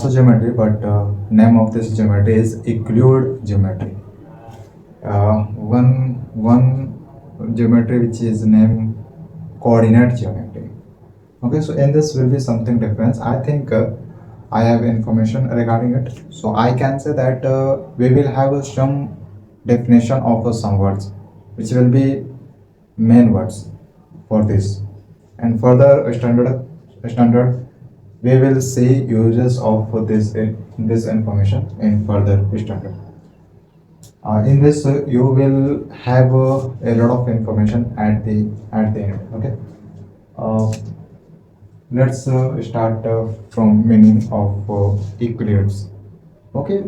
Geometry, but name of this geometry is Euclid geometry. One geometry which is named coordinate geometry. Okay, so in this will be something different. I think I have information regarding it, so I can say that we will have some definition of some words, which will be main words for this, and further standard we will see uses of this information in further standard. In this you will have a lot of information at the end. Okay, uh, let's start from meaning of equilibriums. Okay,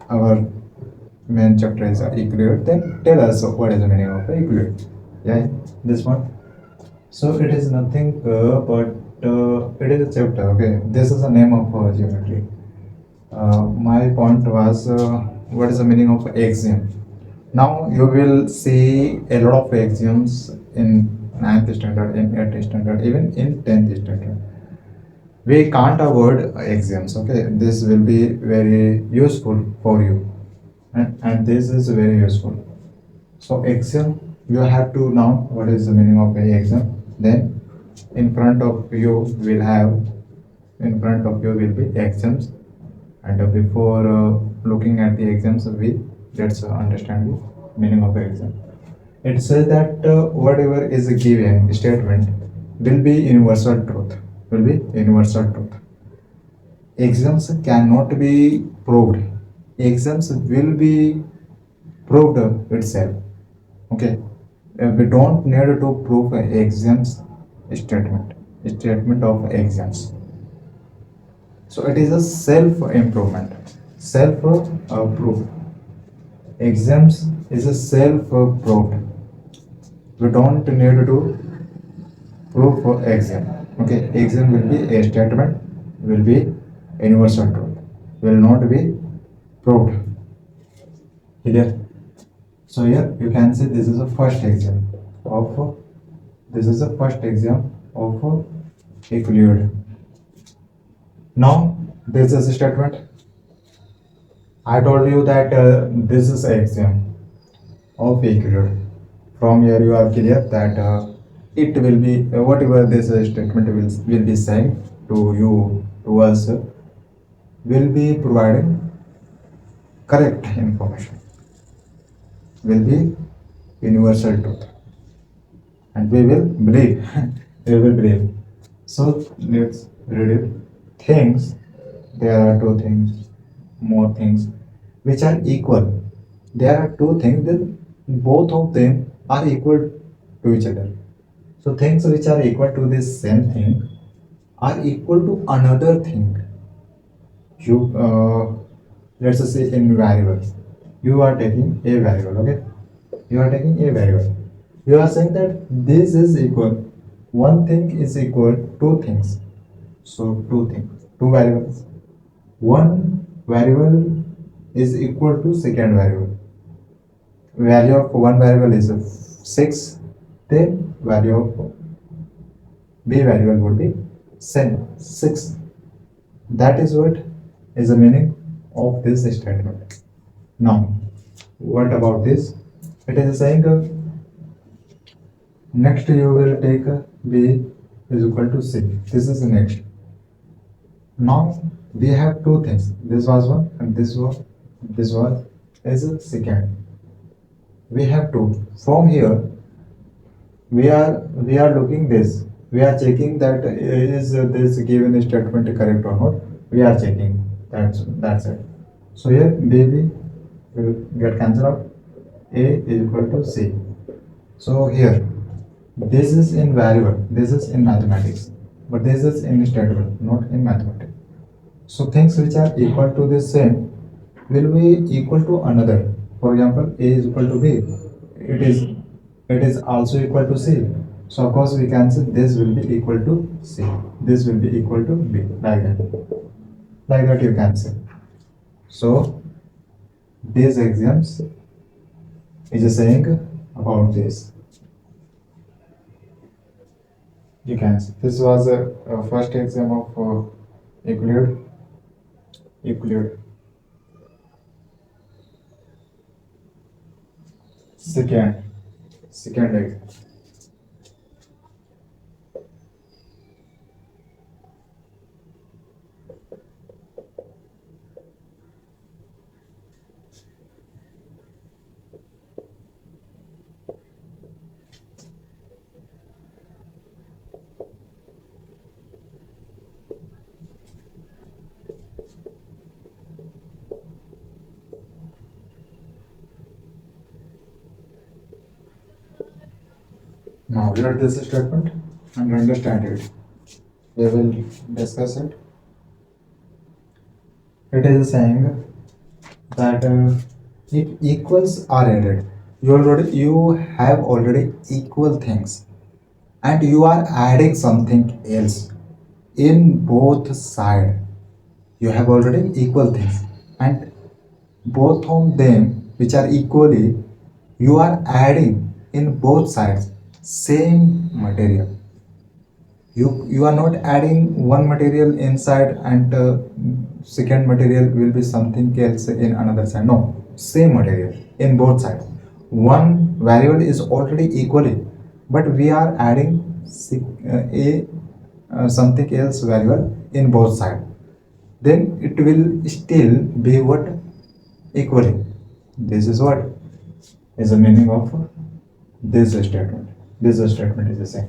our main chapter is equilibrium. Then tell us what is the meaning of equilibrium. Yeah, this one. So it is nothing but it is a chapter. Okay, this is the name of geometry. My point was what is the meaning of axiom. Now you will see a lot of axioms in ninth standard, in 8th standard, even in 10th standard. We can't avoid axioms. Okay, this will be very useful for you, and this is very useful. So axiom, you have to know what is the meaning of a axiom. Then in front of you will have, in front of you will be axioms, and before looking at the axioms, we let's understand the meaning of axiom. It says that whatever is a given statement will be universal truth. Will be universal truth. Axioms cannot be proved. Axioms will be proved itself. Okay, we don't need to prove axioms statement of axioms. So it is a self improvement, self proof. Axioms is a self proved. We don't need to prove for axiom. Okay, axiom will be a statement, will be universal truth, will not be proved. Clear? So here you can see this is the first exam of this is the first exam of Euclid. Now this is a statement. I told you that this is exam of Euclid. From here you are clear that it will be whatever this statement will be saying to you, to us, will be providing correct information, will be universal truth, and we will believe. We will believe. So let's read it. Things, there are two things, more things which are equal. There are two things that both of them are equal to each other. So things which are equal to this same thing are equal to another thing. You let's say in variables, you are taking a variable. Okay, you are taking a variable. You are saying that this is equal, one thing is equal two things. So two things, two variables. One variable is equal to second variable. Value of one variable is 6, then value of b variable would be 6. That is what is the meaning of this statement. Now what about this? It is saying next you will take b is equal to c. This is the next. Now we have two things. This was one and this was is a second. We have two. From here we are looking this. We are checking that is this given statement correct or not. We are checking. That's it. So here b will get cancelled out. A is equal to c. So here this is in variable, this is in mathematics, but this is in statement, not in mathematics. So things which are equal to the same will be equal to another. For example, a is equal to b. It is also equal to c. So of course we can say this will be equal to c. This will be equal to b, like that. Like that you can say. So these exams is saying about this. You can see this was a first exam of Euclid. Euclid. Second, second example. Now read this statement and understand it. We will discuss it. It is saying that if equals are added, you have already equal things, and you are adding something else in both side. You have already equal things, and both of them which are equally, you are adding in both sides same material. You are not adding one material inside and second material will be something else in another side. No, same material in both sides. One variable is already equally, but we are adding a something else variable in both sides. Then it will still be what? Equally. This is what is the meaning of this statement. This statement is the same.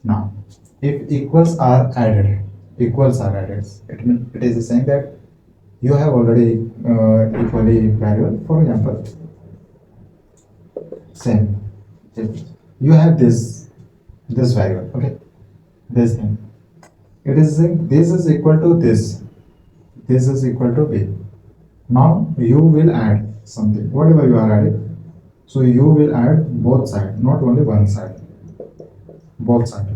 Now, if equals are added, it means it is saying that you have already equally variable. For example, same. If you have this variable, okay, this thing. It is saying this is equal to this. This is equal to b. Now you will add something. Whatever you are adding, so you will add both sides, not only one side. Both sides.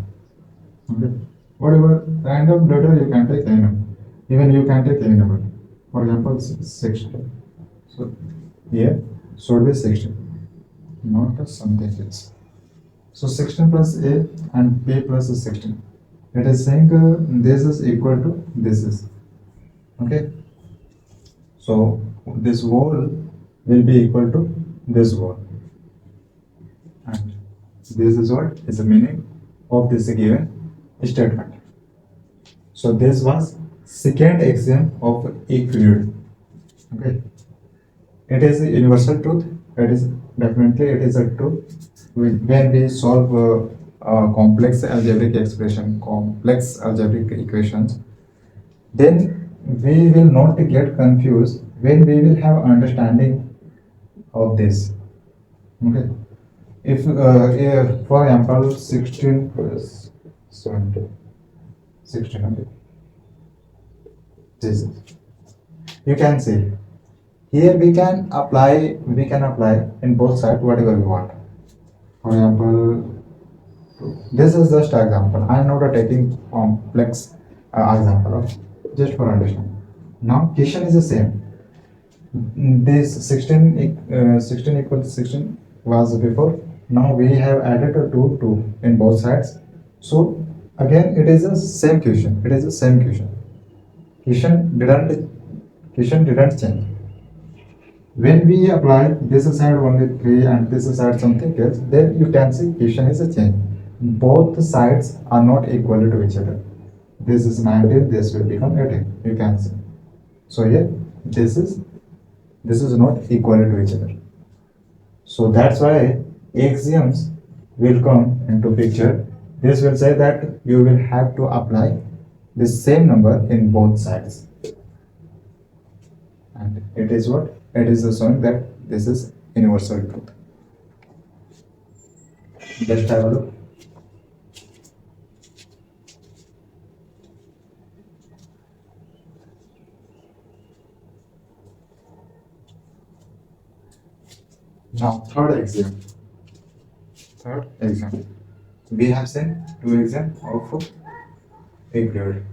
Okay. Whatever random letter you can take any number. Even you can take any number. For example, 60. So here should be 60, not something else. So 16 plus a and b plus 16. It is saying this is equal to this is. Okay. So this wall will be equal to this wall. And this is what is the meaning of this given statement. So this was second axiom of Euclid. Okay, it is a universal truth. It is definitely it is a truth. When we solve complex algebraic expression, complex algebraic equations, then we will not get confused when we will have understanding of this. Okay, if for example 16 plus 70, 16, okay. This is, you can see here we can apply in both sides whatever we want. For example, this is just example. I am not taking complex example, okay? Just for understanding. Now question is the same. This 16 equal to 16 was before. Now we have added a 2 in both sides. So again it is the same question. It is the same question. Question didn't change. When we apply this side only 3 and this side something else, then you can see question is a change. Both sides are not equal to each other. This is 19, this will become 18. You can see. So here this is not equal to each other. So that's why axioms will come into picture. This will say that you will have to apply the same number in both sides. And it is what? It is showing that this is universal truth. Just have a look. Now, third axiom. Third axiom. We have seen two axioms of Euclid.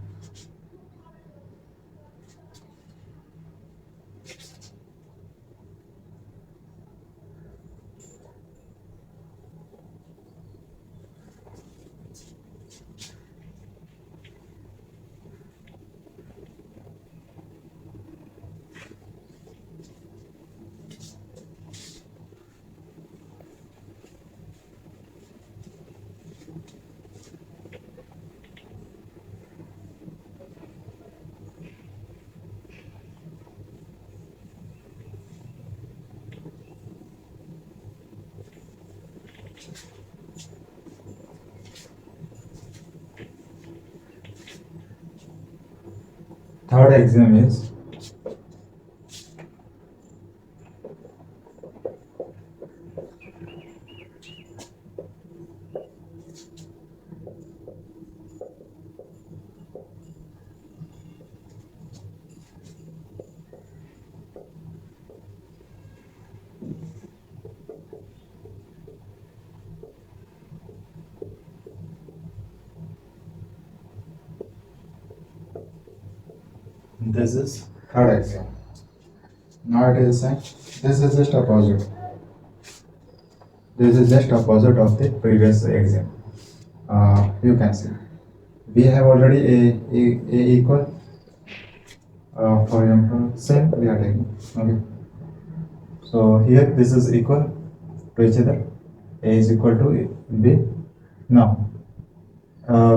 Third exam is this is third exam. Now it is saying this is just opposite. This is just opposite of the previous exam. You can see we have already a equal. For example, same we are taking. Okay. So here this is equal to each other. A is equal to B. Now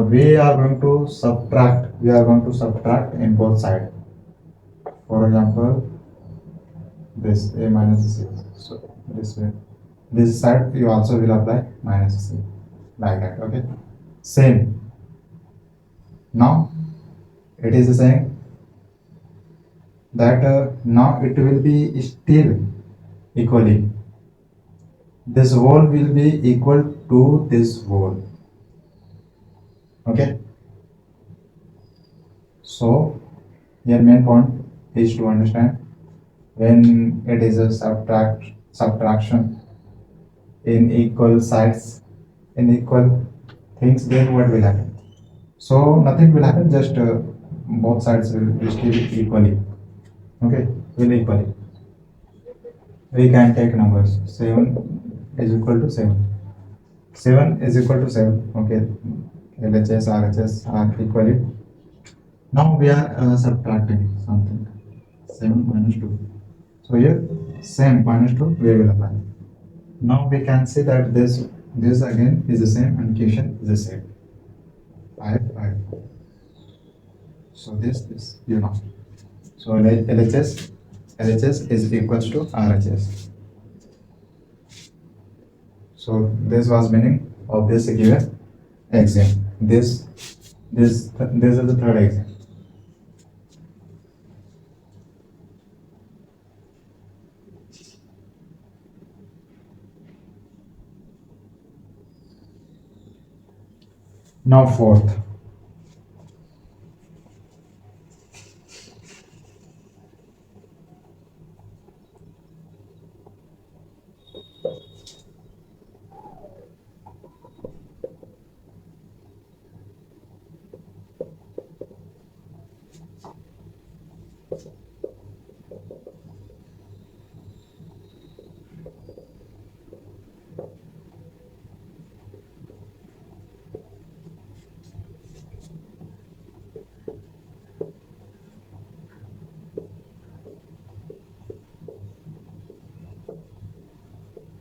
we are going to subtract. We are going to subtract in both sides. For example, this A minus C. So this way. This side you also will apply minus C like that. Okay. Same. Now it is saying that now it will be still equally. This whole will be equal to this whole. Okay. So your main point is to understand when it is a subtraction in equal sides, in equal things, then what will happen? So nothing will happen, just both sides will still equally. Okay, will equally. We can take numbers. 7 is equal to 7. 7 is equal to 7. Okay, LHS, RHS are equally. Now we are subtracting something. 7 minus 2. So here, same minus 2 we will apply. Now we can see that this again is the same and question is the same. 5, 5. So this you know. So LHS is equals to RHS. So this was meaning of this given exam. This is the third exam. Now fourth.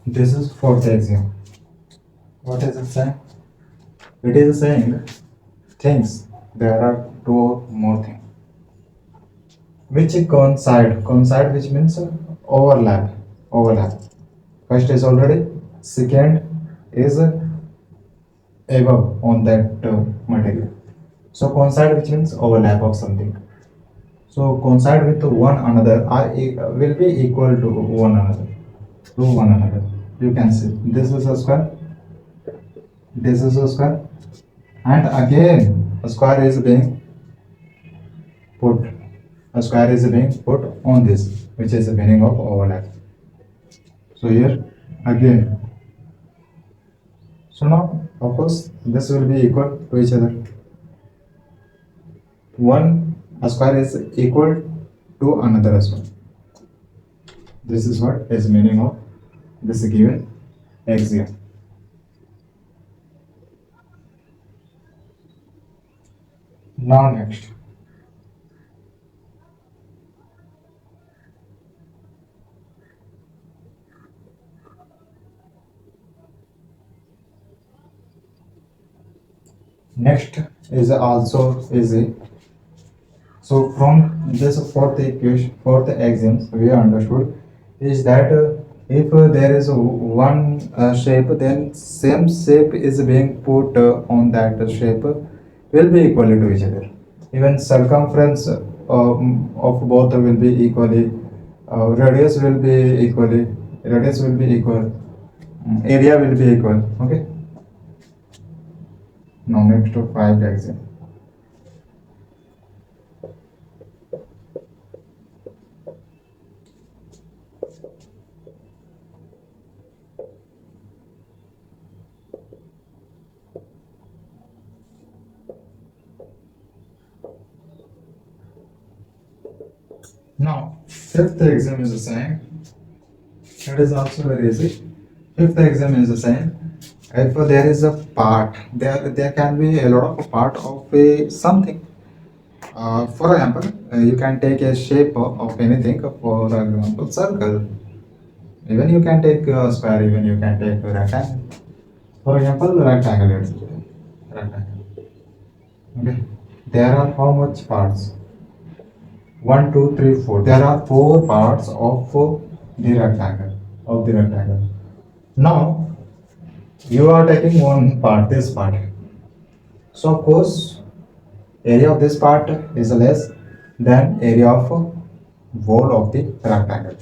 This is fourth exam. What is it saying? It is saying things. There are two more things which coincide, which means overlap. First is already, second is above on that material. So coincide, which means overlap of something. So coincide with one another will be equal to one another. You can see this is a square, this is a square, and again a square is being put. A square is being put on this, which is the meaning of overlap. So here again. So now of course this will be equal to each other. A square is equal to another as well. This is what is meaning of this given axiom. Now next. Next is also easy. So from this fourth axioms we understood is that If there is one shape, then same shape is being put on that shape will be equally to each other. Even circumference of both will be equally. Radius will be equally. Radius will be equal. Area will be equal. Okay. Now next to 5 exam. Now fifth exam is the same. It is also very easy. Fifth exam is the same. If there is a part, there can be a lot of part of a something. For example, you can take a shape of anything. For example, circle. Even you can take a square. Even you can take a rectangle. For example, rectangle. Let's say rectangle. Okay. There are how much parts? One, two, three, four. There are four parts of the rectangle. Of the rectangle. Now you are taking one part. This part. So of course, area of this part is less than area of wall of the rectangle.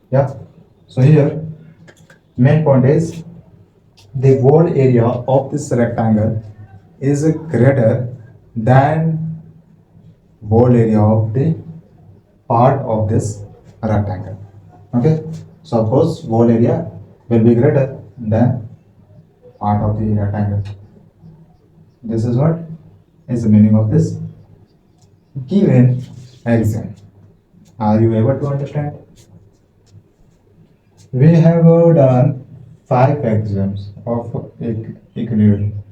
Yeah. So here, main point is the wall area of this rectangle is greater than wall area of the part of this rectangle. Okay. So of course, wall area will be greater than part of the rectangle. This is what is the meaning of this given exam. Are you able to understand? We have done 5 exams of equilibrium.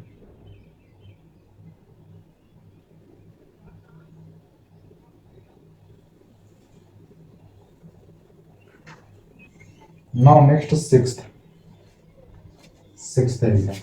Now next sixth exam.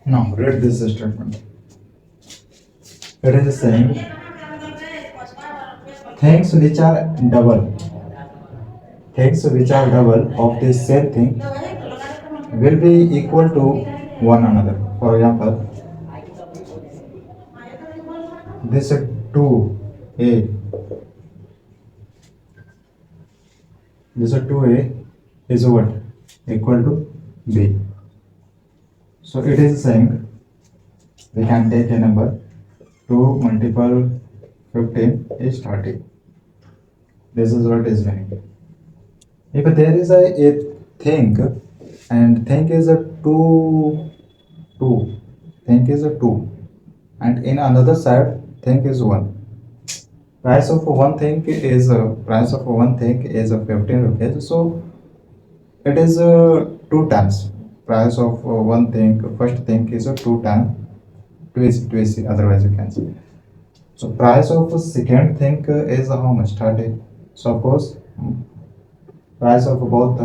Now read this statement. It is saying things which are double, things which are double of the same thing will be equal to one another. For example, this 2a, this 2a is what? Equal to b. So it is saying we can take a number 2 multiple 15 is 30. This is what is meaning. If there is a thing and thing is a 2, thing is a 2, and in another side thing is 1. Price of one thing is price of one thing is 15 rupees. So it is 2 times price of one thing. First thing is 2 times twice, otherwise you can say. So price of second thing is how much? 30. So of course price of both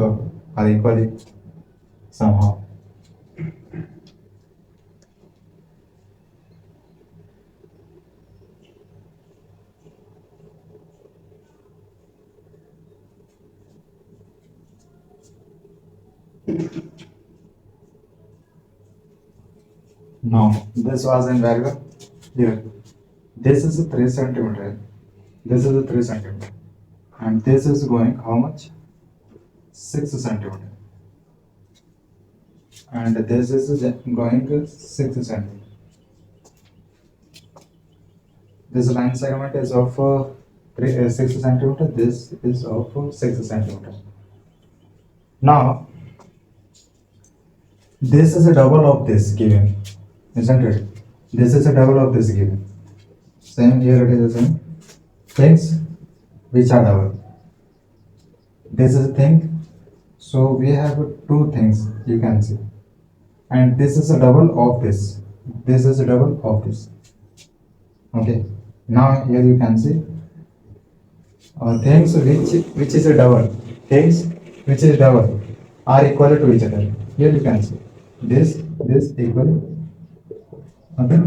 are equally somehow. Now this was in value here. This is 3 centimeter. This is 3 centimeter. And this is going how much? 6 centimeter. And this is going 6 centimeter. This line segment is of 6 centimeter. This is of 6 centimeter. Now this is a double of this given, isn't it? This is a double of this given. Same here, it is the same things which are double. This is a thing, so we have two things you can see, and this is a double of this. This is a double of this. Okay, now here you can see things which is a double. Things which is double are equal to each other. Here you can see this equal. Okay,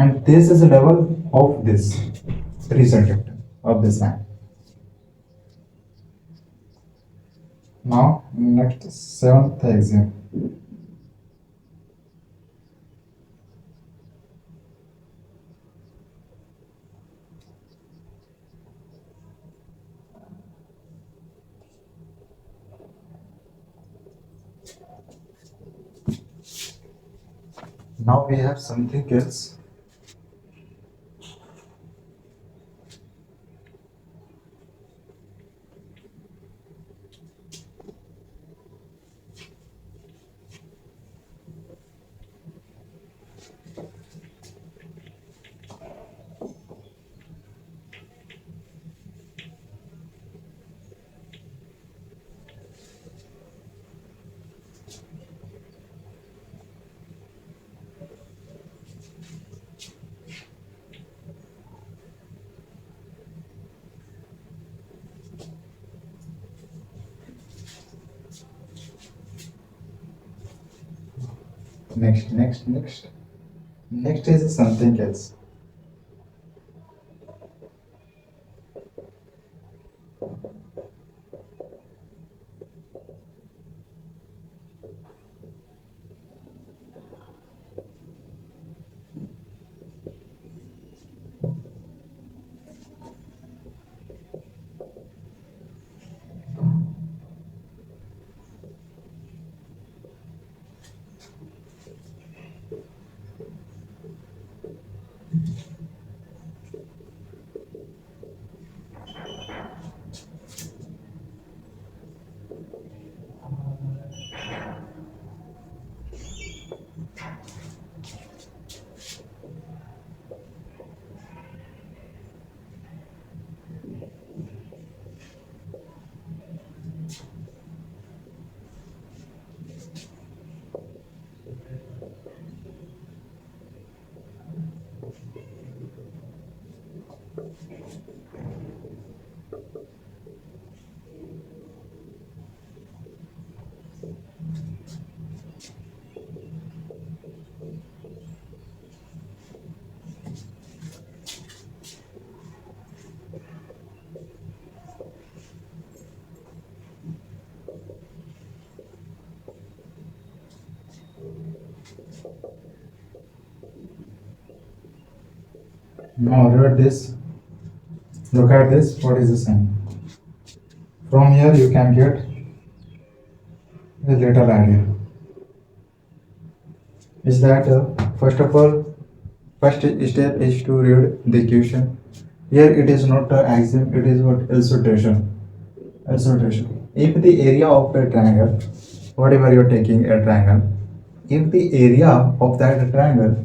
and this is a double of this recent vector of this line. Now next seventh exam. Now we have something else. Next is something else. Now look at this. Look at this. What is the sign? From here you can get a little idea. Is that first of all, first step is to read the question. Here it is not axiom, it is what illustration. Illustration. If the area of a triangle, whatever you are taking a triangle, if the area of that triangle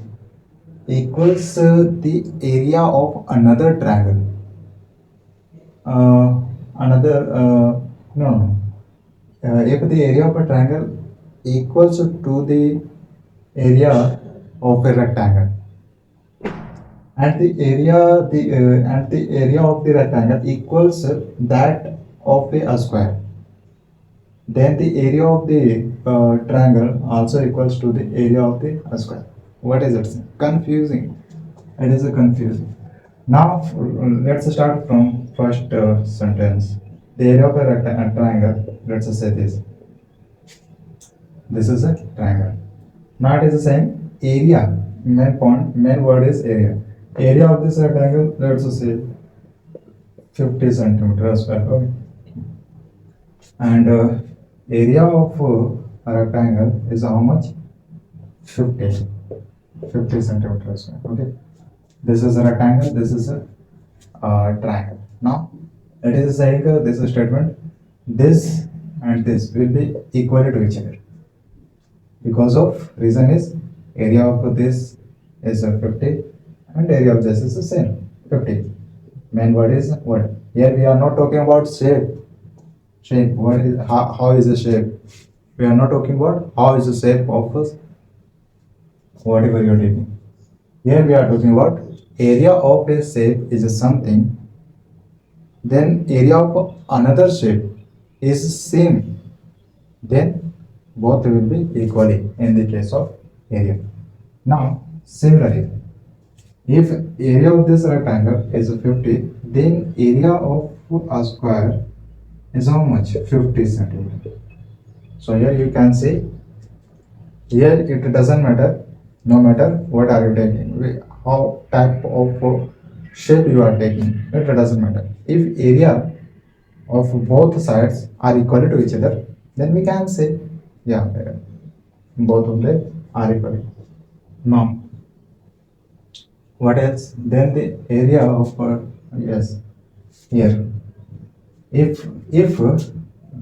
equals the area of another triangle, another no no if the area of a triangle equals to the area of a rectangle, and the area of the rectangle equals that of a square, then the area of the triangle also equals to the area of the square. What is it? Confusing. It is a confusing. Now let's start from first sentence. The area of a triangle. Let's say this. This is a triangle. Now it is the same area. Main word is area. Area of this rectangle. Let's say 50 centimeters square. Okay. And area of a rectangle is how much? 50 centimeters square. Okay. This is a rectangle. This is a triangle. Now it is saying this statement, this and this will be equal to each other, because of reason is area of this is 50 and area of this is the same 50. Main word is what? Here we are not talking about shape. What is how is the shape? We are not talking about how is the shape of whatever you are taking. Here we are talking about area of a shape is something, then area of another shape is same, then both will be equally in the case of area. Now, similarly, if area of this rectangle is 50, then area of a square is how much? 50 centimeter. So here you can see, here it doesn't matter, no matter what are you taking, how type of shape you are taking, it doesn't matter. If area of both sides are equal to each other, then we can say, yeah, both of them are equal. Now, what else? Then the area of yes, here. If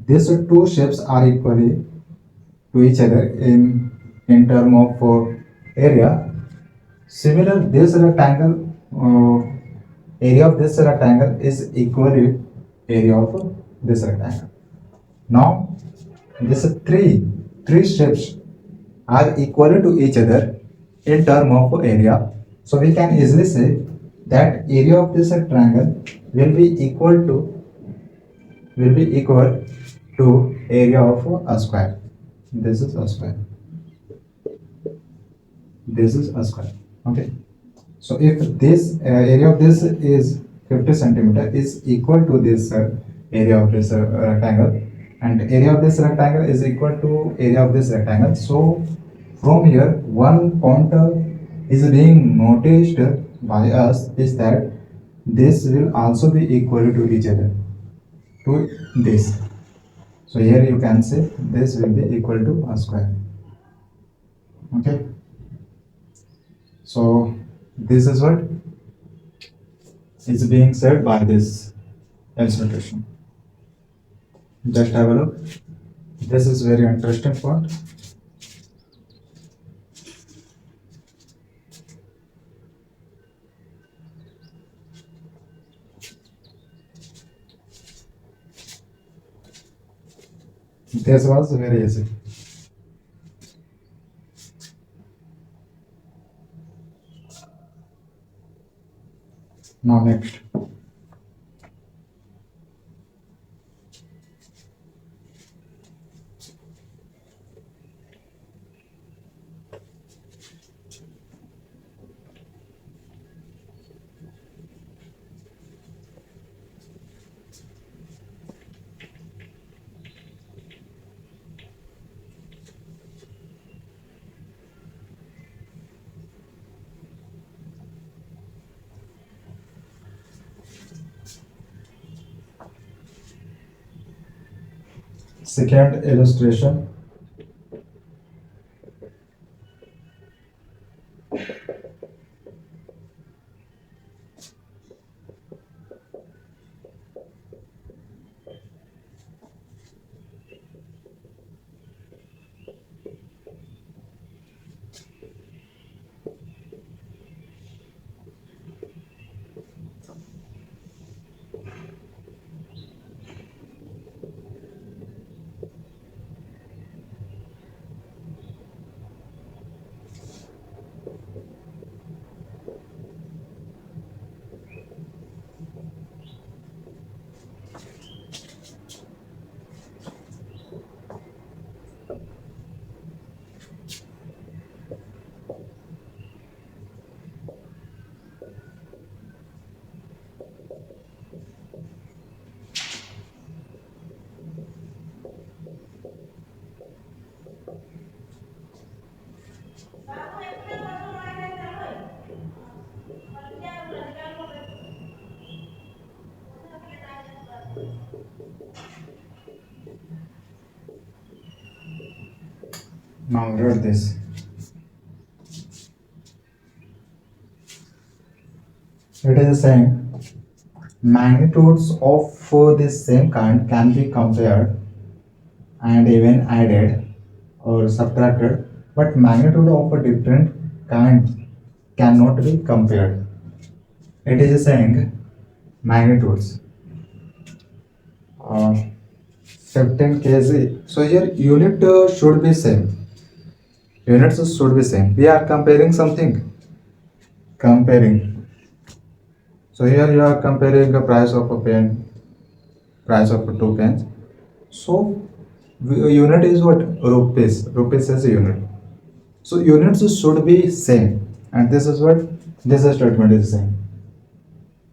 these two shapes are equally to each other in term of area, similar this rectangle area of this rectangle is equal to area of this rectangle. Now, this three shapes are equal to each other in term of area. So we can easily say that area of this triangle will be equal to area of a square. This is a square. This is a square. Okay. So if this area of this is 50 centimeter is equal to this area of this rectangle, and area of this rectangle is equal to area of this rectangle. So from here, one point is being noticed by us is that this will also be equal to each other to this. So here you can say this will be equal to a square. Okay. So this is what is being said by this illustration. Just have a look. This is very interesting part. This was very easy. Now next. Second illustration. Now read this. It is saying magnitudes of the same kind can be compared and even added or subtracted, but magnitude of a different kind cannot be compared. It is saying magnitudes. Uh, 15 kg. So here unit should be same. Units should be same. We are comparing something. Comparing. So here you are comparing the price of a pen, price of two pens. So unit is what? Rupees. Rupees is a unit. So units should be same. And this is what? This statement is saying.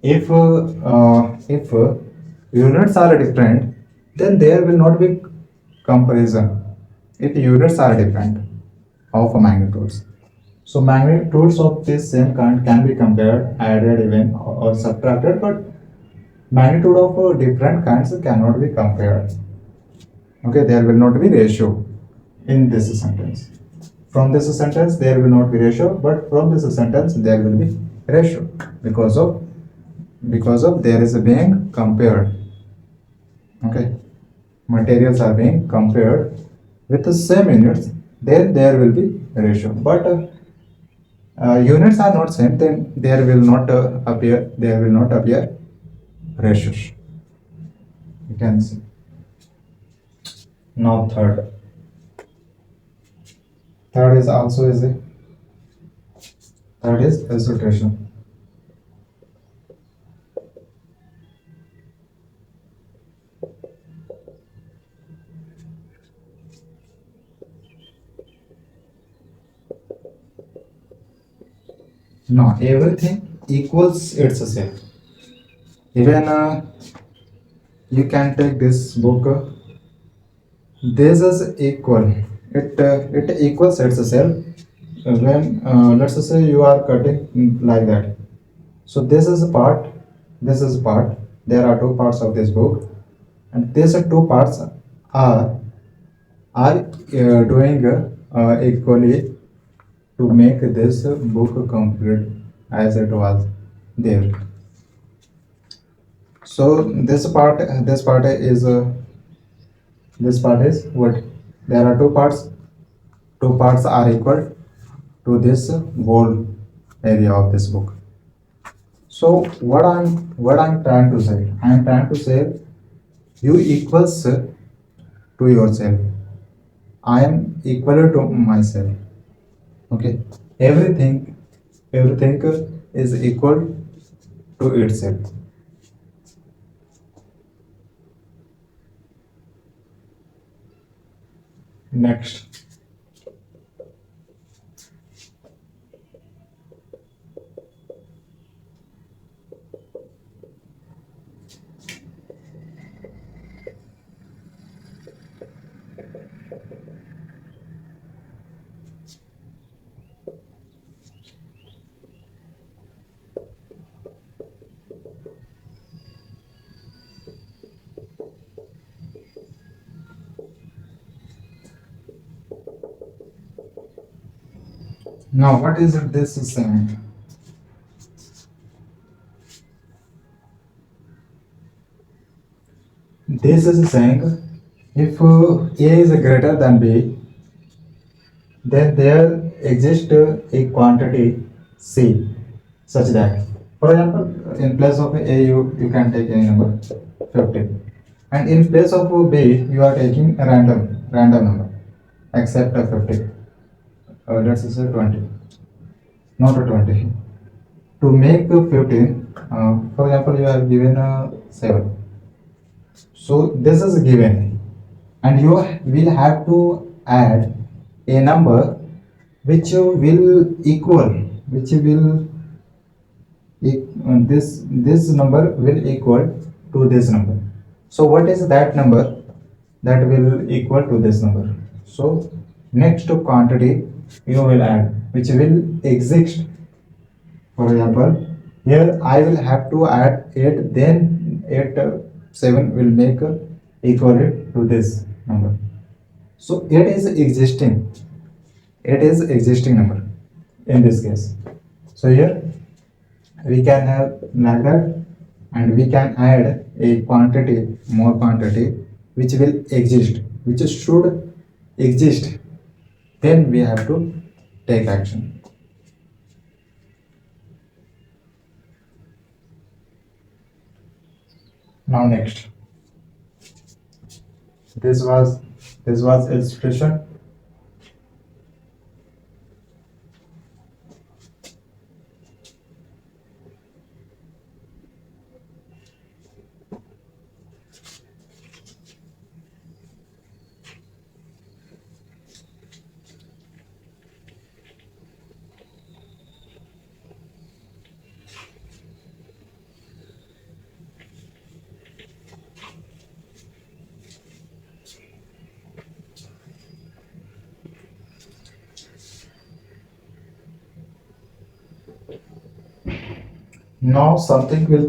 If units are different, then there will not be comparison. If units are different of magnitudes, so magnitudes of this same kind can be compared, added, even or subtracted, but magnitude of different kinds cannot be compared. Okay, there will not be ratio in this sentence. From this sentence there will not be ratio, but from this sentence there will be ratio because of there is being compared. Okay, materials are being compared with the same units, then there will be ratio. But units are not same, then there will not appear ratios. You can see. Now third is also easy. Third is illustration. Now everything equals itself. Even you can take this book. This is equal. It equals itself. When let's say you are cutting like that. So this is a part. This is a part. There are two parts of this book, and these two parts are doing equally to make this book complete as it was there. So this part is what? There are two parts. Two parts are equal to this whole area of this book. So what I'm trying to say? I am trying to say you equals to yourself. I am equal to myself. Okay. Everything is equal to itself. Next. Now, what is this saying? This is saying if A is greater than B, then there exists a quantity C such that, for example, in place of A you can take any number 15, and in place of B you are taking a random number except a 50. Let's say 20, not a 20. To make 15, for example, you have given 7. So this is given, and you will have to add a number which will equal, which will this number will equal to this number. So what is that number that will equal to this number? So next quantity you will add, which will exist. For example, here I will have to add 8, then 8 7 will make equal it to this number. So it is existing number in this case. So here we can have like that, and we can add a quantity, more quantity, which will exist, which should exist. Then we have to take action. Now next, this was illustration. Now something will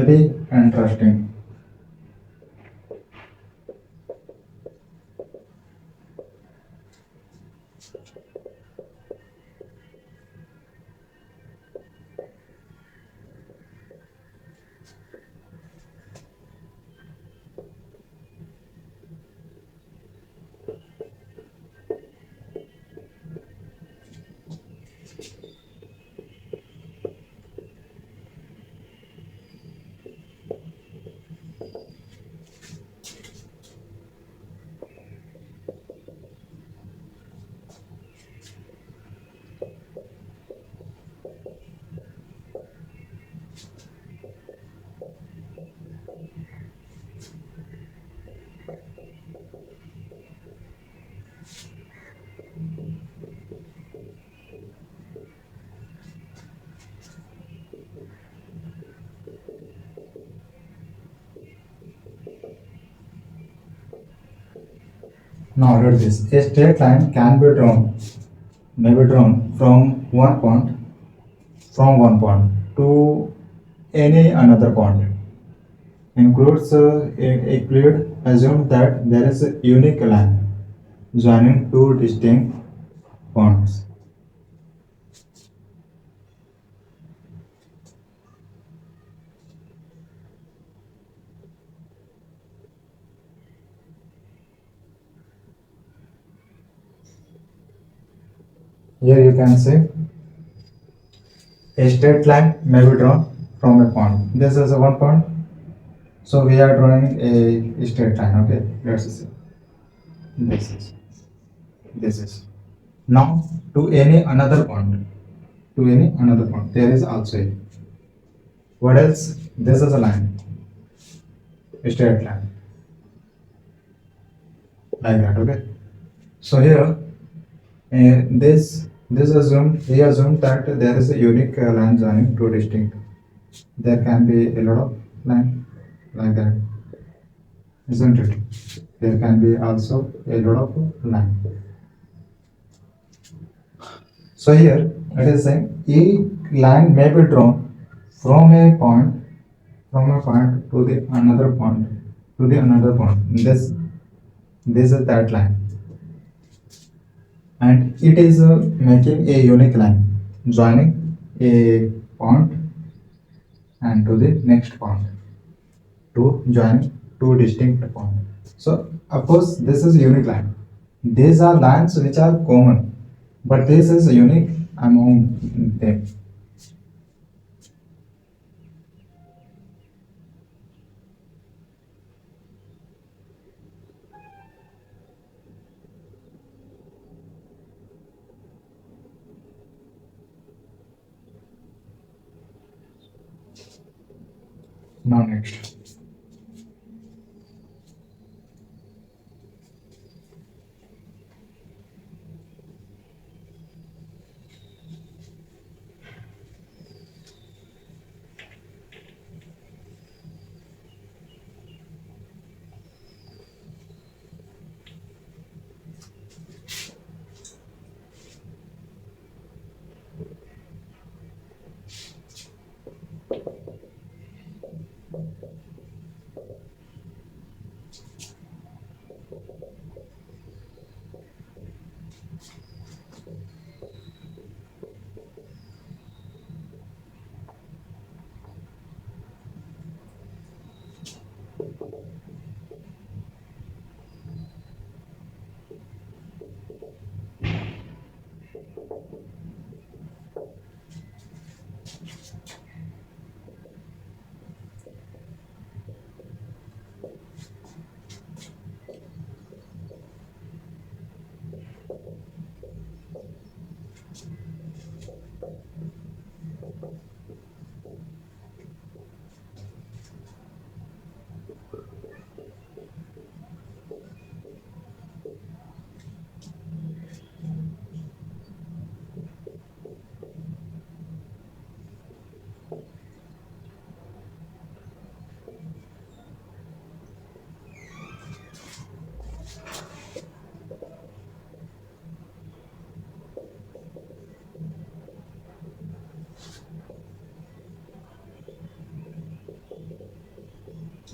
be interesting. Now read this. A straight line can be drawn, may be drawn from one point to any another point. Includes Euclid assumed that there is a unique line joining two distinct points. Here you can see a straight line may be drawn from a point. This is a one point. So we are drawing a straight line. Okay, let's see. This is this is now to any another point. To any another point, there is also a. What else? This is a line, a straight line, like that. Okay. So here, he assumed that there is a unique line joining two distinct. There can be a lot of line like that, isn't it? There can be also a lot of line. So here it is saying a line may be drawn from a point to the another point to the another point. This is that line, and it is making a unique line joining a point and to the next point to join two distinct points. So of course this is a unique line. These are lines which are common, but this is unique among them. Now next.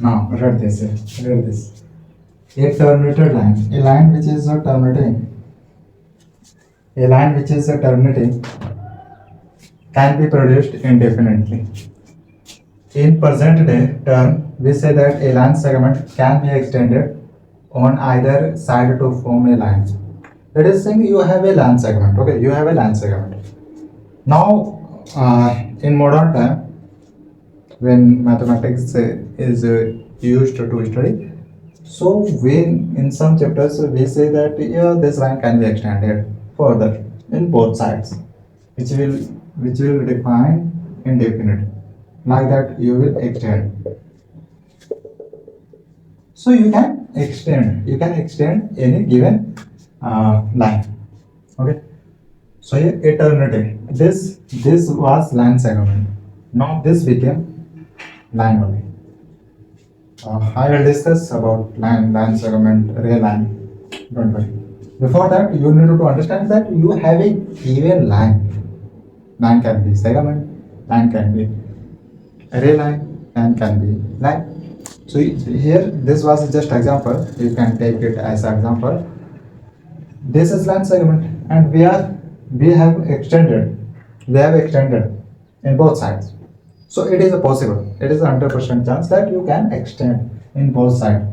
Now, read this. Read this. A terminated line. A line which is a terminating can be produced indefinitely. In present day term, we say that a line segment can be extended on either side to form a line. It is saying you have a line segment. Okay, you have a line segment. Now, in modern time, when mathematics is used to study, so when in some chapters we say that yeah, this line can be extended further in both sides, which will define indefinite. Like that, you will extend. So you can extend. You can extend any given line. Okay. So here eternity. This was line segment. Now this became line only. I will discuss about line segment, real line. Don't worry. Before that, you need to understand that you have a given line. Line can be segment, line can be array line, line can be line. So here, this was just example. You can take it as example. This is line segment, and we have extended. We have extended in both sides. So it is a possible. It is a 100% chance that you can extend in both sides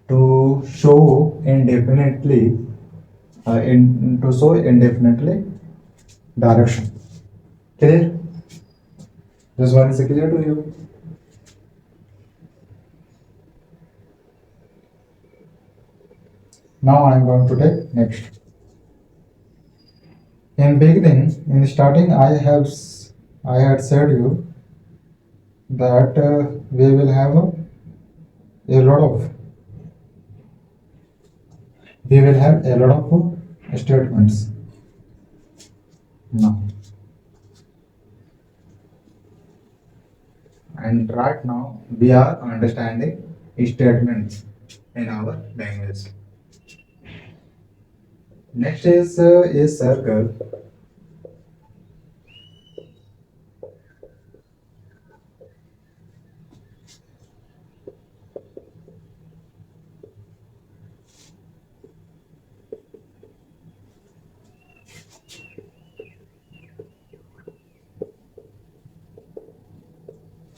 to show indefinitely to show indefinitely direction. Clear? This one is clear to you? Now I am going to take next. In beginning, in starting, I had said you that we will have a lot of statements. Now, and right now we are understanding statements in our language. Next is a circle.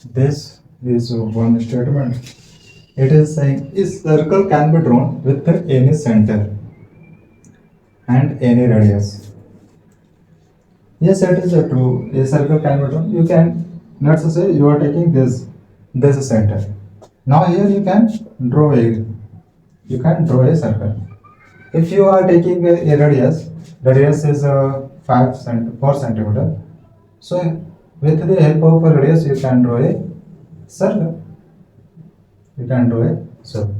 This is one statement. It is saying a circle can be drawn with any center and any radius. Yes, it is true. A circle can be drawn. You can, let's say you are taking this center. Now here you can draw a circle. If you are taking a radius is 4 centimeter. So with the help of a radius, you can draw a circle. You can draw a circle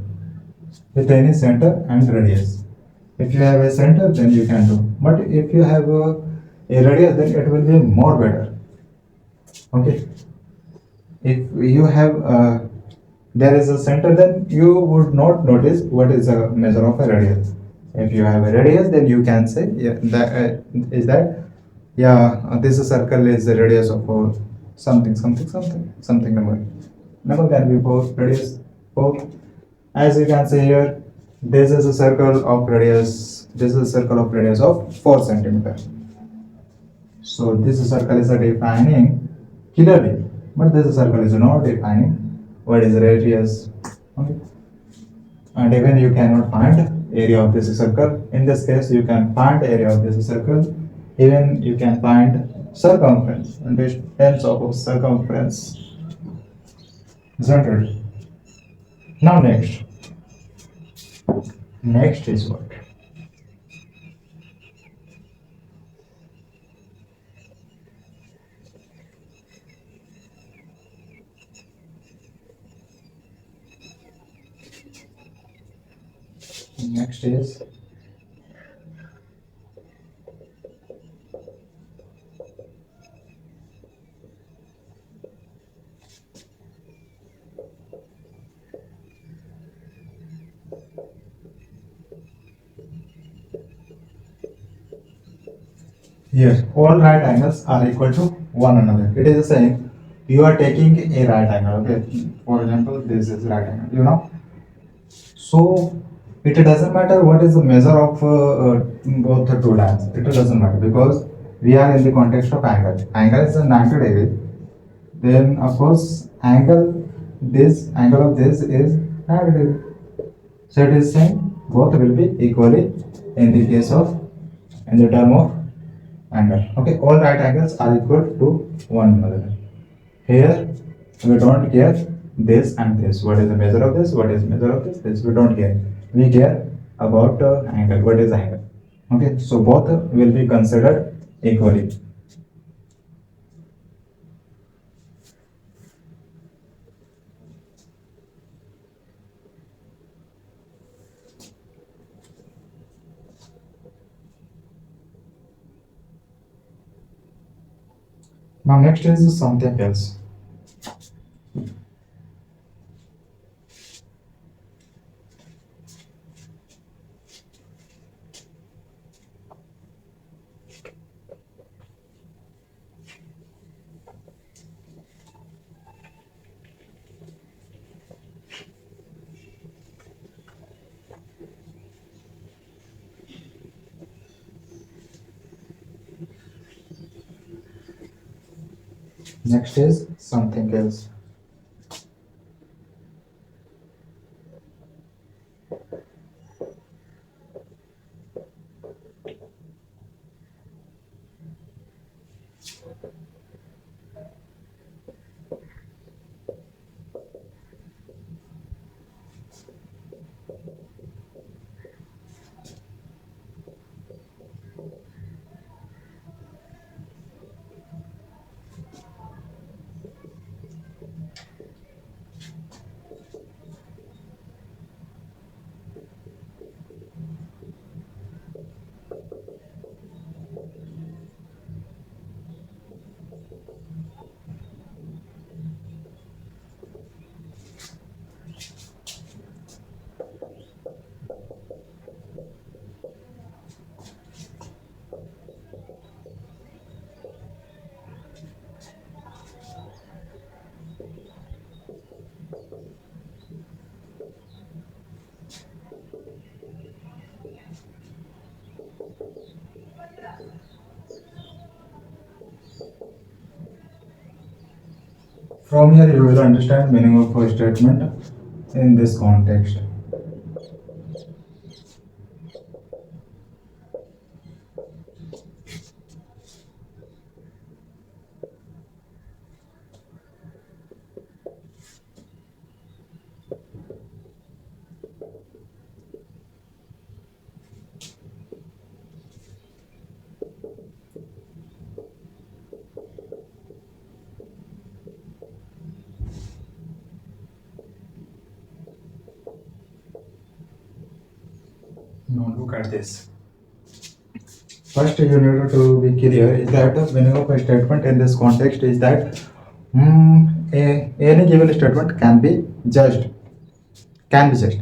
with any center and radius. If you have a center, then you can do. But if you have a radius, then it will be more better. Okay. If you have there is a center, then you would not notice what is the measure of a radius. If you have a radius, then you can say yeah, this circle is the radius of something number. Number can be 4, radius 4. As you can see here, this is a circle of radius. This is a circle of radius of 4 centimeter. So this circle is defining clearly, but this circle is not defining what is radius. Okay. And even you cannot find area of this circle. In this case, you can find area of this circle. Even you can find circumference and distance of circumference. Isn't it? Now next is what? Next is here, all right angles are equal to one another. It is the same. You are taking a right angle, okay? For example, this is right angle, you know. So it doesn't matter what is the measure of both the two lines. It doesn't matter because we are in the context of angle. Angle is a 90 degree. Then of course angle of this is 90 degree. So it is same. Both will be equally in the case of in the term of angle. Okay, all right angles are equal to one another. Here we don't care this and this. What is the measure of this? What is measure of this? This we don't care. We care about angle. What is angle? Okay, so both will be considered equally. Now next is something else. Next is something else. From here you will understand meaning of a statement in this context. Now look at this. First, you need to be clear is that the meaning of a statement in this context is that any given statement can be judged. Can be judged.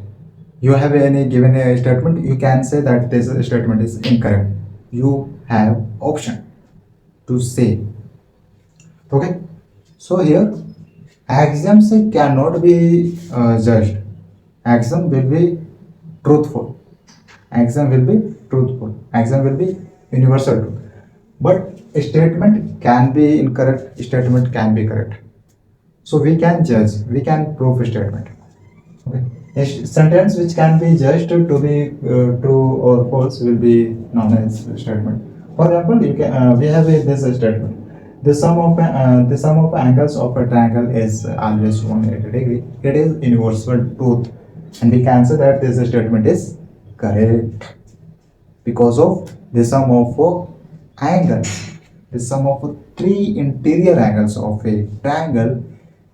You have any given a statement, you can say that this statement is incorrect. You have option to say. Okay. So here, axioms cannot be judged. Axiom will be truthful. Axiom will be truthful. Axiom will be universal truth. But a statement can be incorrect, statement can be correct. So we can judge, we can prove a statement. Okay. A sentence which can be judged to be true or false will be known as a statement. For example, we have this statement. The sum of angles of a triangle is always 180 degree. It is universal truth, and we can say that this statement is correct because of the sum of angles. The sum of three interior angles of a triangle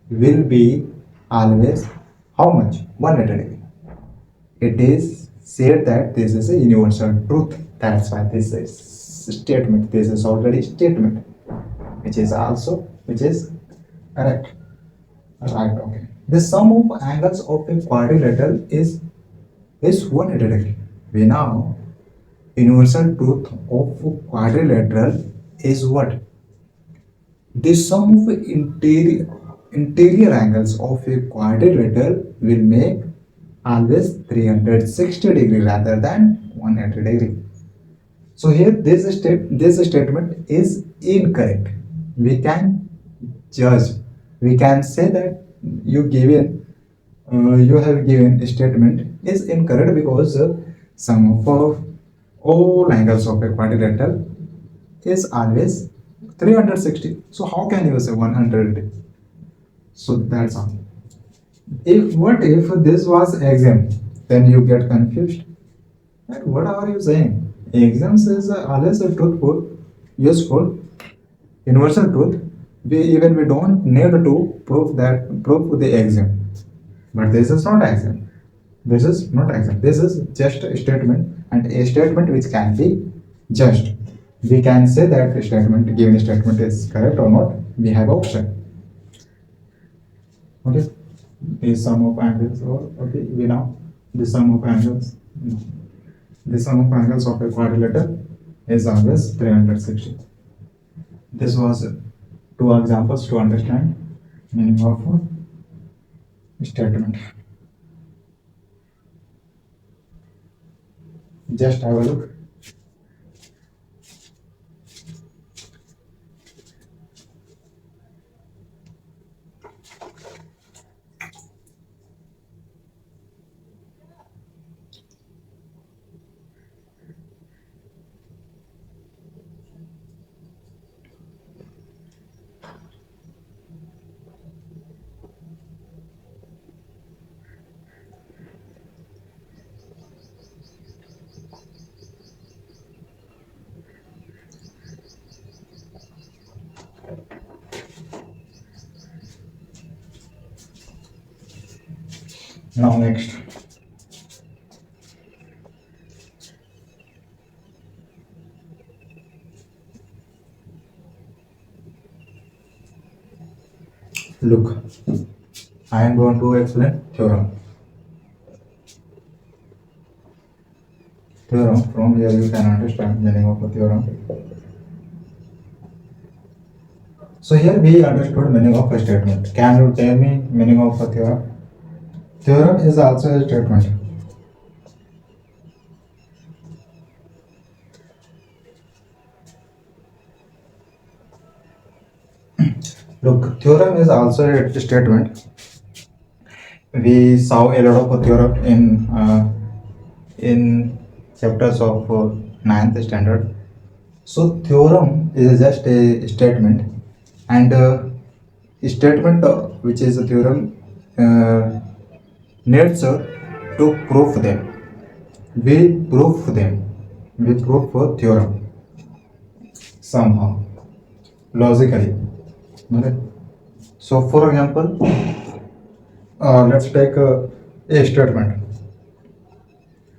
will be always how much? 180 degree. It is said that this is a universal truth. That's why this is statement. This is already statement, which is correct. Right. Okay. The sum of angles of a quadrilateral is 180 degree. We now universal truth of quadrilateral is what? The sum of interior angles of a quadrilateral will make always 360 degree rather than 180 degree. So here this statement is incorrect. We can judge. We can say that you have given a statement is incorrect because sum of all angles of a quadrilateral is always 360. So how can you say 100? So that's all. If this was exam, then you get confused. And what are you saying? Exams is always a truthful, useful, universal truth. We don't need to prove the exam. But this is not exam. This is not exam. This is just a statement, and a statement which can be judged. We can say that the statement, given statement is correct or not. We have option. Okay. The sum of angles, or okay, we know the sum of angles. The sum of angles of a quadrilateral is always 360. This was two examples to understand meaning of statement. Just have a look. Now next. Look, I am going to explain theorem. Theorem, from here you can understand meaning of a theorem. So here we understood meaning of a statement. Can you tell me meaning of a theorem? Theorem is also a statement. Look, theorem is also a statement. We saw a lot of theorem in chapters of ninth standard. So theorem is just a statement, and statement which is a theorem needs to prove them. We prove them. We prove a theorem somehow logically. Okay. So for example, let's take a statement.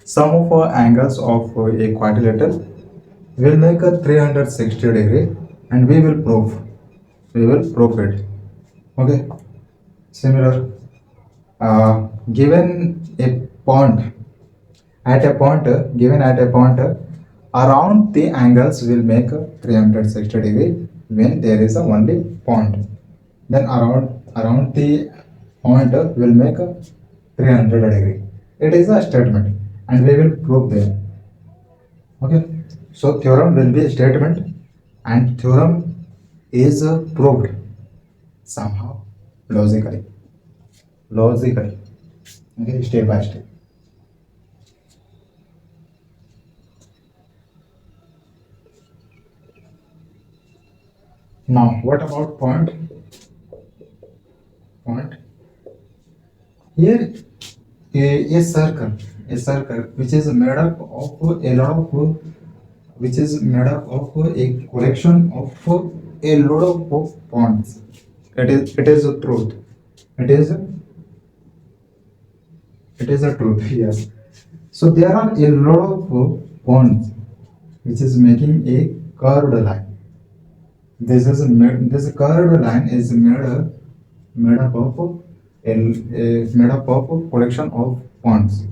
Sum of angles of a quadrilateral will make a 360 degree, and we will prove it. Okay. Similar, given a point given at a point around the angles will make a 360 degree when there is a only point. Then around the point will make a 300 degree. It is a statement, and we will prove there. Okay. So theorem will be a statement, and theorem is proved somehow logically. Okay, step by step. Now, what about point? Here, a circle which is made up of a lot of, which is made up of a collection of a lot of points. It is a truth. It is a truth. Yes. So there are a lot of points which is making a curved line. This curved line is made up of made up of a collection of points,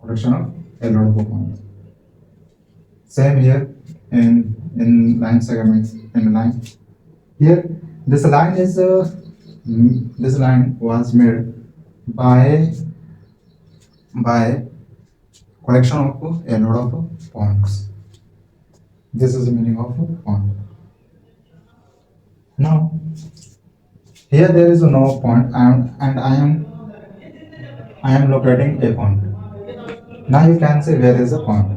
collection of a lot of points. Same here in line segment in line. Here this line is this line was made by collection of a lot of points. This is the meaning of point. Now here there is no point and I am locating a point. Now you can say where is a point.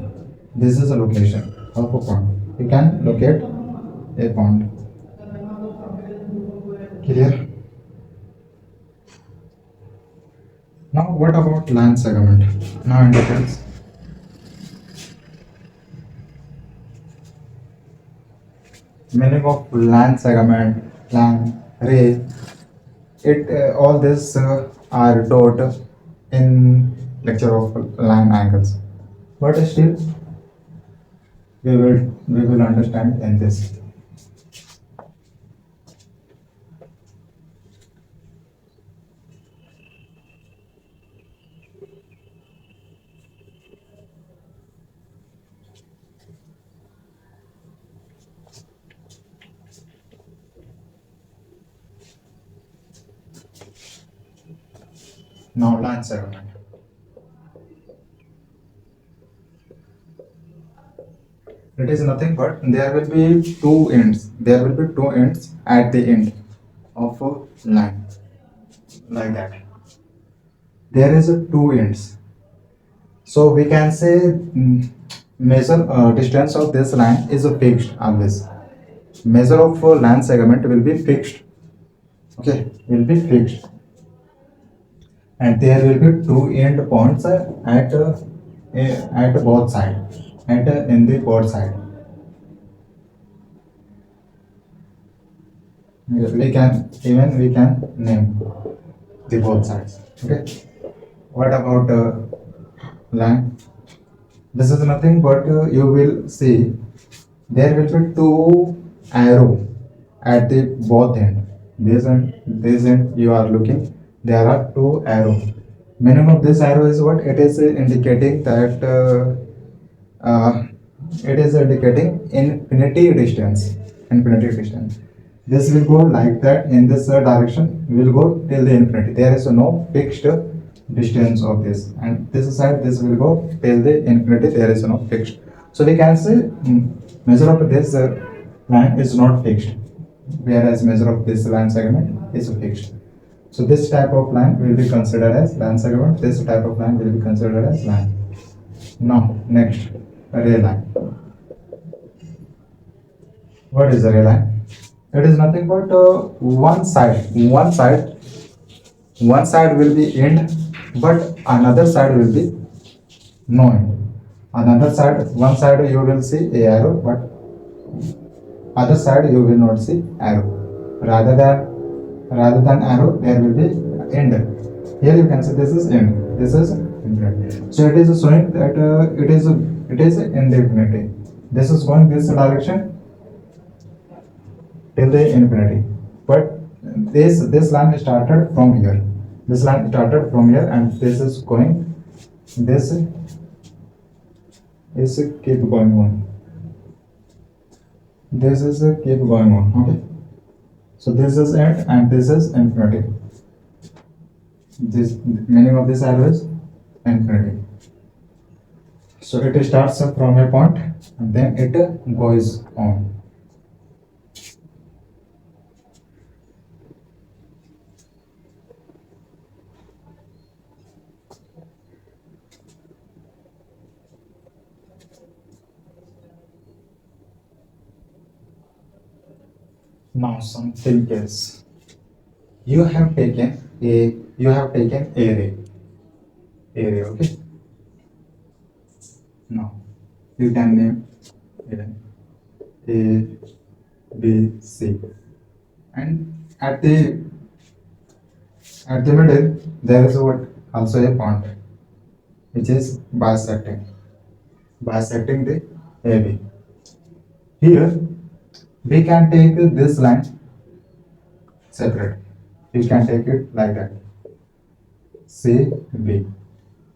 This is a location of a point. You can locate a point. Clear? Now what about line segment? Now in details. Meaning of line segment, line, ray. It all this are taught in lecture of line angles. But still we will understand in this. Now line segment. It is nothing but there will be two ends. There will be two ends at the end of a line like that. There is a two ends. So we can say measure distance of this line is fixed always. Measure of line segment will be fixed. Okay, will be fixed, and there will be two end points at both sides, at in the both side. We can name the both sides. Okay. What about line? This is nothing but you will see there will be two arrow at the both end. This end you are looking. There are two arrow. Meaning of this arrow is what? It is indicating that it is indicating infinity distance. Infinity distance. This will go like that in this direction. Will go till the infinity. There is no fixed distance of this, and this side this will go till the infinity. There is no fixed. So we can say measure of this line is not fixed, whereas measure of this line segment is fixed. So this type of line will be considered as line segment. This type of line will be considered as line. Now next, ray line. What is a ray line? It is nothing but one side will be end, but another side will be no end. Another side, one side you will see a arrow, but other side you will not see arrow. Rather than arrow, there will be end. Here you can see this is end. This is infinity. So it is showing that it is infinity. This is going this direction till the infinity. But this line started from here. This line started from here, and this is going. This is keep going on. This is keep going on. Okay. So this is end, and this is infinity. This meaning of this arrow is infinity. So it starts from a point, and then it goes on. Now something else. You have taken array. Okay. Now you can name A, B, C, and at the middle there is what also a point. which is bisecting the AB. Here we can take this line separate. We can take it like that, CB,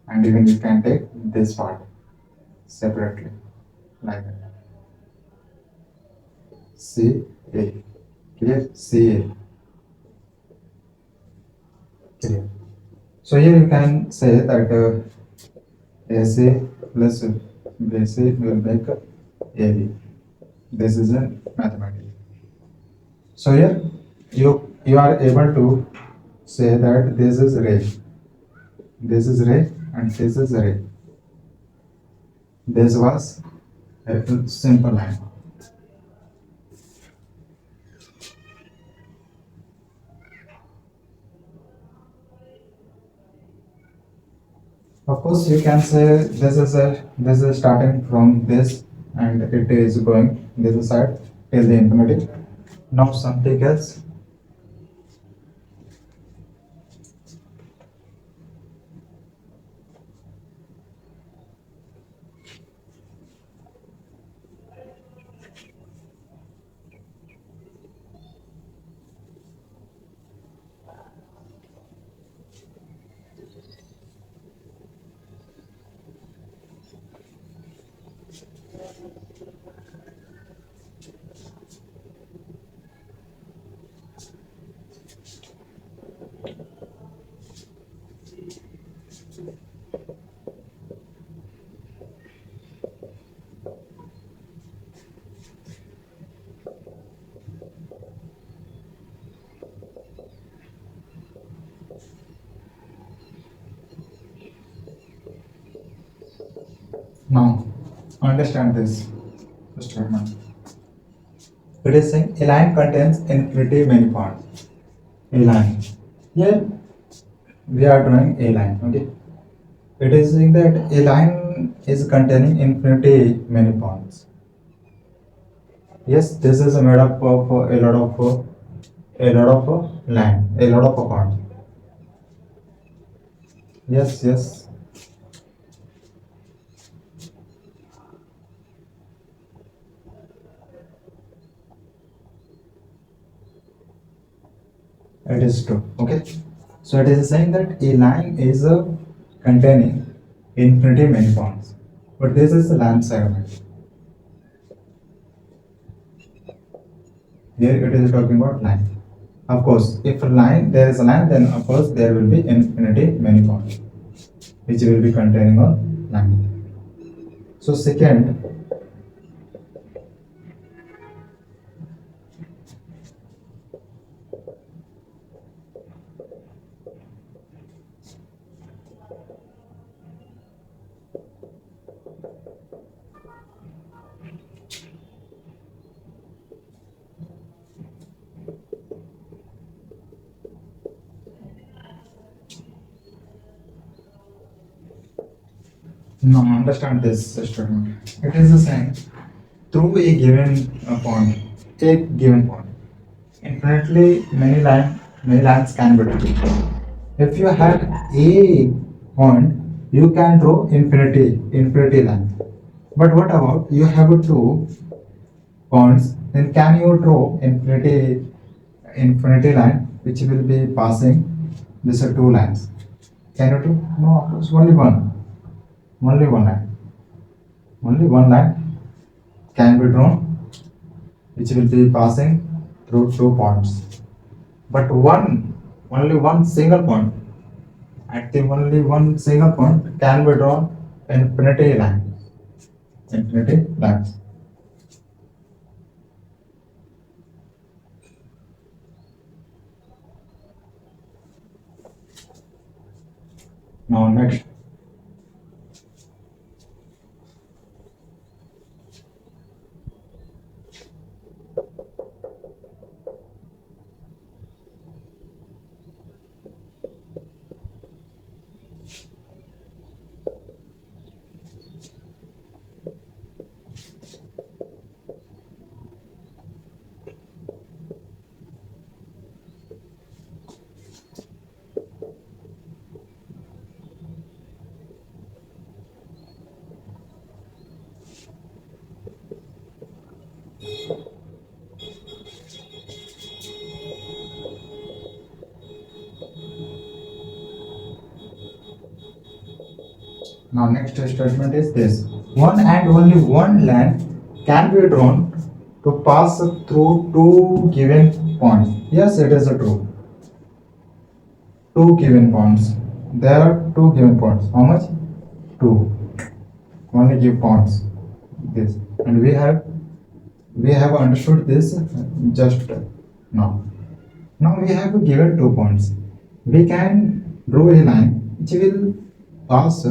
and even we can take this part separately like that, CA. Clear? CA. Clear. So here you can say that AC plus BC will make AB. This is a mathematics. So here you are able to say that this is ray, and this is ray. This was a simple line. Of course, you can say this is starting from this and it is going this side till the infinity. Now something else. Now understand this statement. It is saying a line contains infinity many points. A line. Here we are drawing a line. Okay. It is saying that a line is containing infinity many points. Yes, this is made up of a lot of line, a lot of points. Yes, yes, it is true. Okay. So it is saying that a line is containing infinity many points. But this is the line segment. Here it is talking about line. Of course, if a line there is a line, then of course there will be infinity many points, which will be containing a line. So second, now understand this statement. It is the same through a given point. Infinitely many lines can be drawn. If you have a point, you can draw infinity line. But what about you have two points? Then can you draw infinity line which will be passing these are two lines? Can you do? No, of course, only one. Only one line. Only one line can be drawn which will be passing through two points. But only one single point. At the only one single point can be drawn infinity line. Infinity lines. Now next. Now next statement is this. One and only one line can be drawn to pass through two given points. Yes, it is true. Two given points. There are two given points. How much? Two. Only give points. This. And we have understood this just now. Now we have given 2 points. We can draw a line pass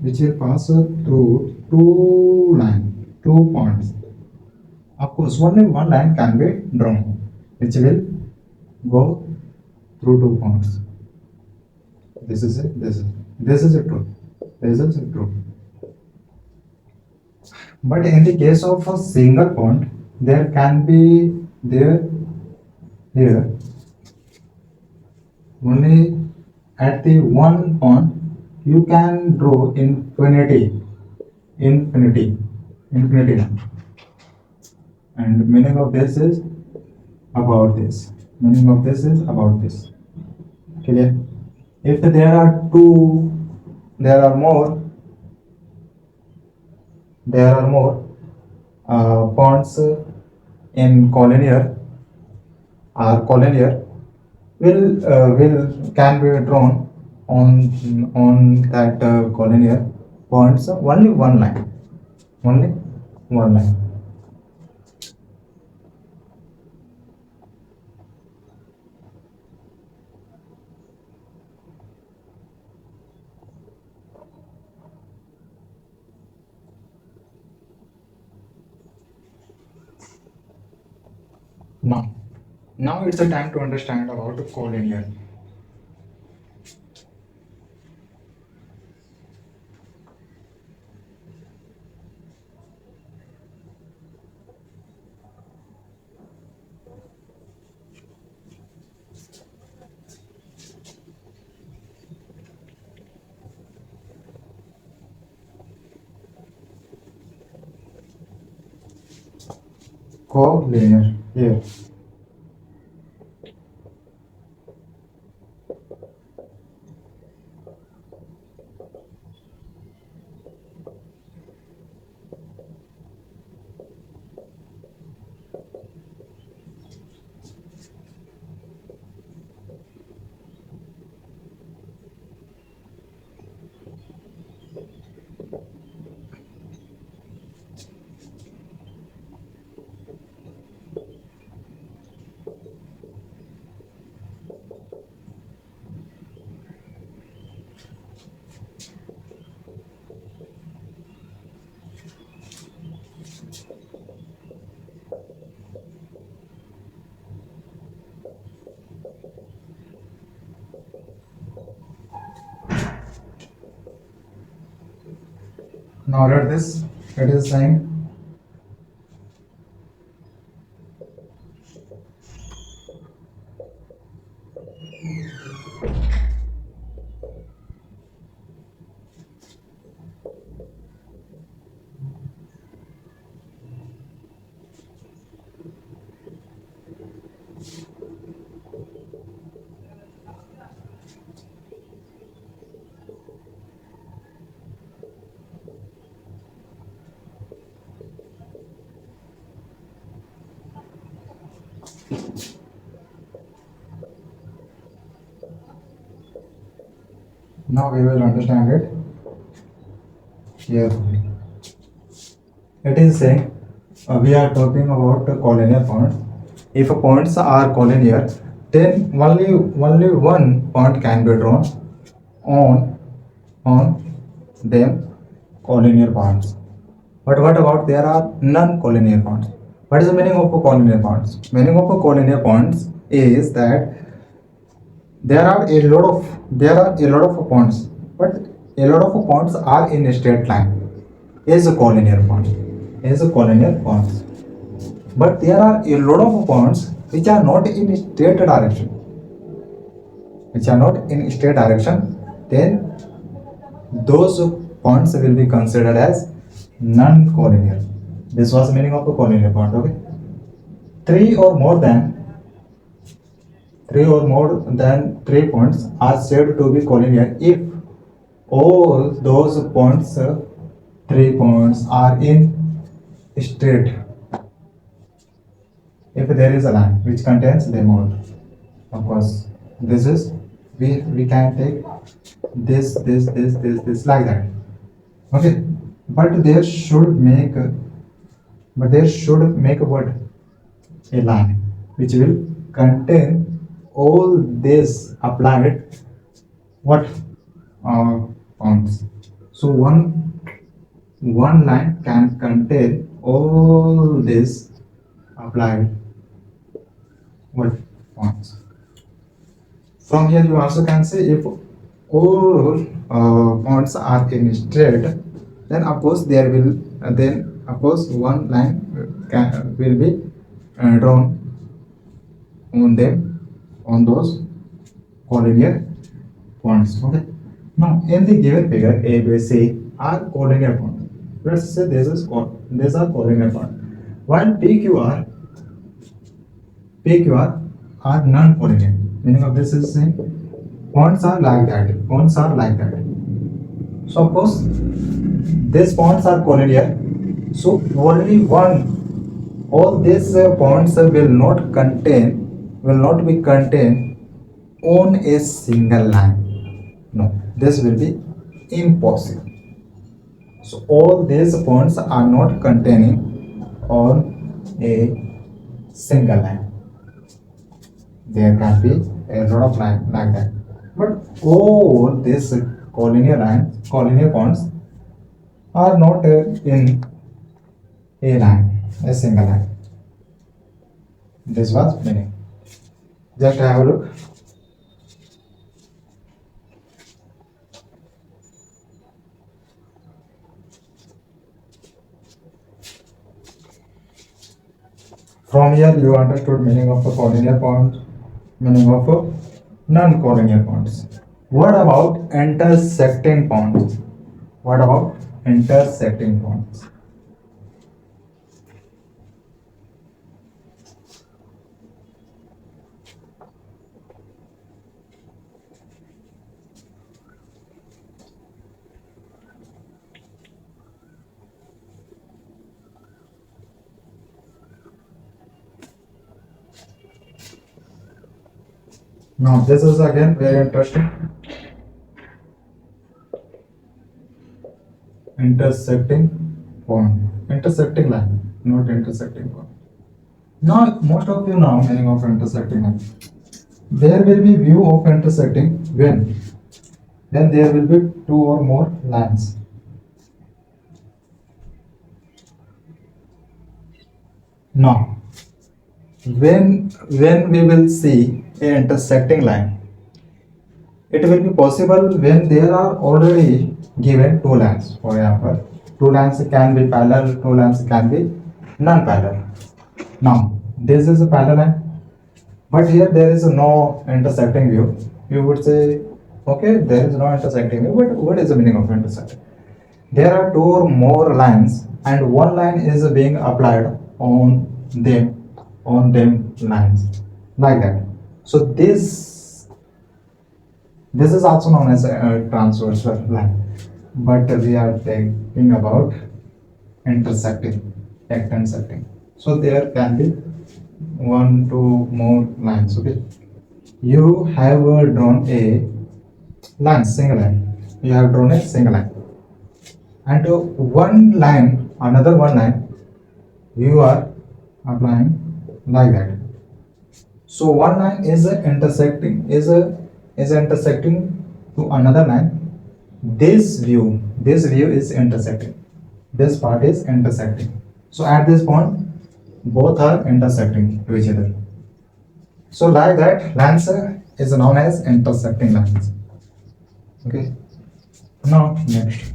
which will pass through two points. Of course, only one line can be drawn, which will go through 2 points. This is it. This is a truth. This is a truth. But in the case of a single point, there can be there here only at the one point you can draw infinity, and meaning of this is about this. Meaning of this is about this. Clear? If there are more points in collinear will can be drawn on that collinear points only one line. Now it's a time to understand about collinear. Collinear here. Now read this. It is saying now we will understand it here. It is saying we are talking about collinear points. If points are collinear, then only one point can be drawn on them collinear points. But what about there are non-collinear points? What is the meaning of collinear points? Meaning of collinear points is that there are a lot of points, but a lot of points are in a straight line. Is a collinear points. But there are a lot of points which are not in straight direction. Then those points will be considered as non-collinear. This was meaning of a collinear point. Okay, three or more than 3 points are said to be collinear if all those points, 3 points are in straight. If there is a line which contains them all, of course, this is we can take this like that. Okay, but there should make a what, a line which will contain all this applied what, points. So one line can contain all this applied what, points. From here you also can say if all points are in straight, then of course there will then of course one line will be drawn on them, on those collinear points. Okay. Now in the given figure, A, B, C are collinear points. Let's say these are collinear points, while PQR are non-collinear. Meaning of this is saying points are like that. Points are like that. So of course these points are collinear. So only one. All these points will not be contained on a single line. No, this will be impossible. So all these points are not containing on a single line. There can be a lot of line like that, but all these collinear points are not in a line, a single line. This was meaning. Just have a look. From here you understood meaning of a collinear point, meaning of a non-collinear points. What about intersecting points? What about intersecting points? Now this is again very interesting. Intersecting point, intersecting line, not intersecting point. Now most of you know meaning of intersecting line. There will be view of intersecting when there will be two or more lines. Now when we will see a intersecting line, it will be possible when there are already given two lines. For example, two lines can be parallel, two lines can be non-parallel. Now this is a parallel line, but here there is no intersecting view. You would say, okay, there is no intersecting view, but what is the meaning of intersecting? There are two or more lines and one line is being applied on them lines like that. So this is also known as a transversal line, but we are thinking about intersecting. So there can be one, two more lines. Okay, you have drawn a line, single line. You have drawn a single line, and another one line, you are applying like that. So one line is intersecting to another line. This view is intersecting. This part is intersecting. So at this point, both are intersecting to each other. So like that, lines is known as intersecting lines. Okay. Now next.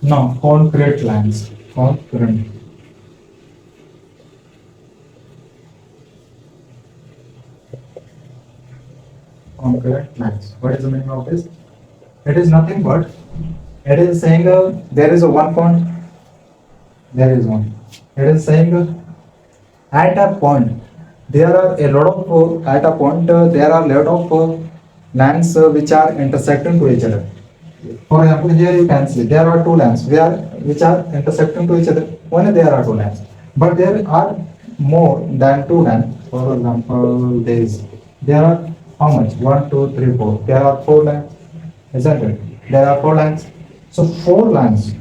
Now concrete lines. Concrete lines. What is the meaning of this? It is nothing but it is saying there is a one point. There is one. It is saying at a point there are a lot of at a point there are lot of lines which are intersecting to each other. For example, here you can see there are two lines which are intersecting to each other. Only there are two lines, but there are more than two lines. For example, there are how much? One, two, three, four. There are four lines, isn't it? There are four lines. So four lines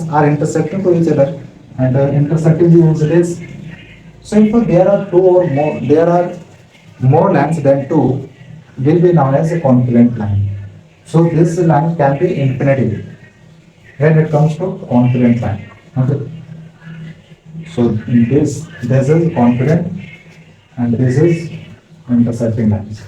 are intersecting to each other, and intersecting means this. So if there are two or more, there are more lines than two, will be known as a confluent line. So this line can be infinitive when it comes to confluent line. Okay. So this is confluent and this is intersecting lines.